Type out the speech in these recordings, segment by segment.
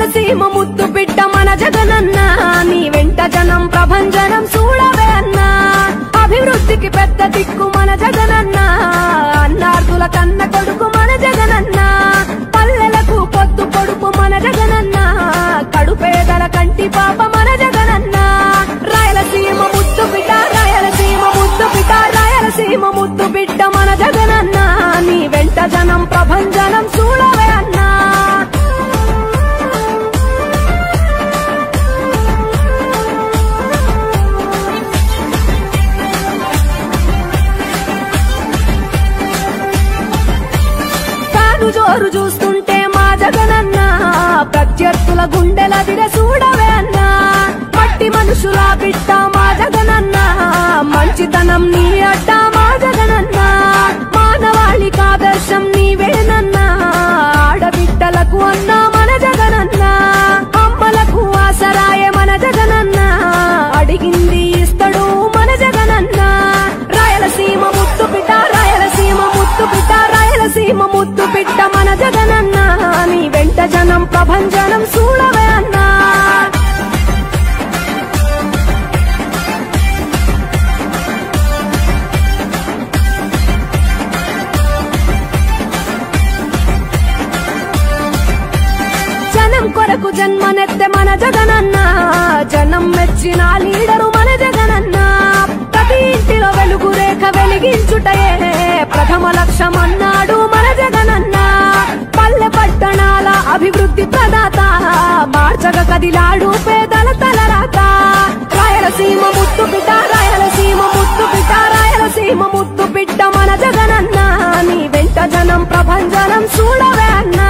రాయలసీమ ముద్దు బిడ్డ మన జగనన్న నీ వెంట జనం ప్రభంజనం చూడవే అన్నా అభివృద్ధికి పెద్ద దిక్కు మన జగనన్న అన్నార్థుల కన్న కొడుకు మన జగనన్న పల్లెలకు పొద్దు పొడుపు మన జగనన్న కడుపేదల కంటి పాప మన జగనన్న రాయలసీమ ముద్దు బిడ్డ రాయలసీమ ముద్దు బిడ్డ రాయలసీమ ముద్దు బిడ్డ మన జగనన్న నీ వెంట జనం ప్రభంజనం చూడవే అన్నా జోరు చూస్తుంటే మా జగనన్న ప్రత్యర్థుల గుండెల దిర చూడవే అన్నా మట్టి మనుషుల బిడ్డ మా జగనన్న మంచితనం నీ అడ్డ మా జగనన్న మానవాళికి ఆదర్శం నీవేనన్నా ఆడబిడ్డలకు అన్నా మన జగనన్న అమ్మలకు ఆసరాయ మన జగనన్న అడిగింది ఇస్తడు మన జగనన్న రాయలసీమ ముద్దు బిడ్డ రాయలసీమ ముద్దు బిడ్డ రాయలసీమ ముద్దు బిడ్డ మన జగనన్న నీ వెంట జనం ప్రభంజనం చూడవే అన్నా జనం కొరకు జన్మనెత్తే మన జగనన్న జనం మెచ్చిన లీడరు మన జగనన్న ప్రతి ఇంటిలో వెలుగు రేఖ వెలిగించుటయే ప్రథమ లక్ష్యం అన్నాడు మన జగనన్న పల్లె పట్టణాల అభివృద్ధి ప్రదాత మార్చగ కదిలాడు పేదల తలరాత రాయలసీమ ముద్దు బిడ్డ రాయలసీమ ముద్దు బిడ్డ రాయలసీమ ముద్దు బిడ్డ మన జగనన్న నీ వెంట జనం ప్రభంజనం చూడవే అన్నా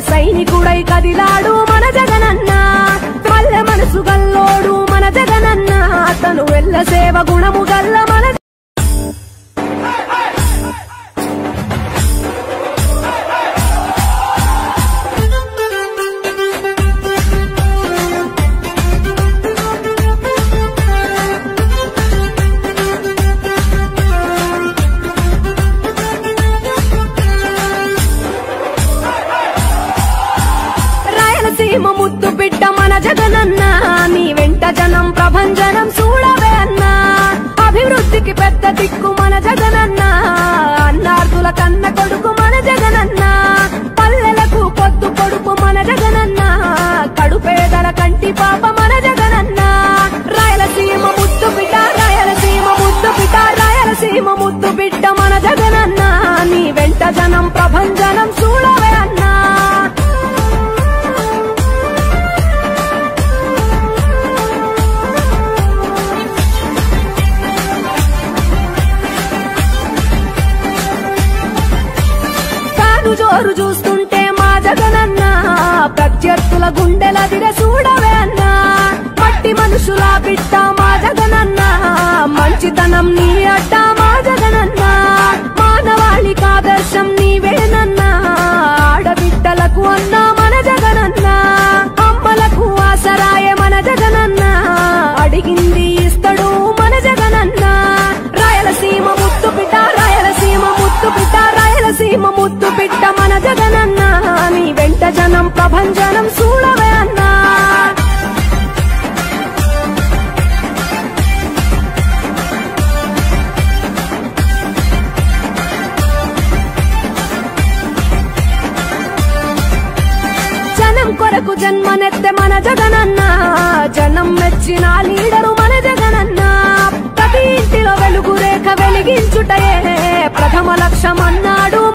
సైనికుడై కదిలాడు మన జగనన్న పల్లె మనసు గల్లోడు మన జగనన్న అతను వెళ్ళ సేవ గుణము గల్ల మన ముద్దు బిడ్డ మన జగనన్న నీ వెంట జనం ప్రభంజనం చూడవే అన్నా అభివృద్ధికి పెద్ద దిక్కు మన జగనన్న అన్నార్థుల కన్న కొడుకు మన జగనన్న పల్లెలకు పొద్దు పొడుపు మన జగనన్న కడుపేదల కంటి పాప మన జగనన్న రాయలసీమ ముద్దు బిడ్డ రాయలసీమ ముద్దు బిడ్డ రాయలసీమ ముద్దు బిడ్డ మన జగనన్న నీ వెంట జనం ప్రభంజనం చూడవే అన్నా జోరు చూస్తుంటే మా జగనన్న ప్రత్యర్థుల గుండెల దిర చూడవే అన్నా మట్టి మనుషుల బిడ్డ మా జగనన్న మంచితనం నీ అడ్డ మా జగనన్న మానవాళికి ఆదర్శం నీవేనన్నా ఆడబిడ్డలకు అన్నా మన జగనన్న అమ్మలకు ఆసరాయ మన జగనన్న అడిగింది ఇస్తడు మన జగనన్న రాయలసీమ ముద్దు బిడ్డ రాయలసీమ ముద్దు బిడ్డ రాయలసీమ ముద్దు బిడ్డ మన జగనన్న నీ వెంట జనం ప్రభంజనం చూడవే అన్నా జనం కొరకు జన్మనెత్తే మన జగనన్న జనం మెచ్చిన లీడరు మన జగనన్న ప్రతి ఇంటిలో వెలుగు రేఖ వెలిగించుటయే ప్రథమ లక్ష్యం అన్నాడు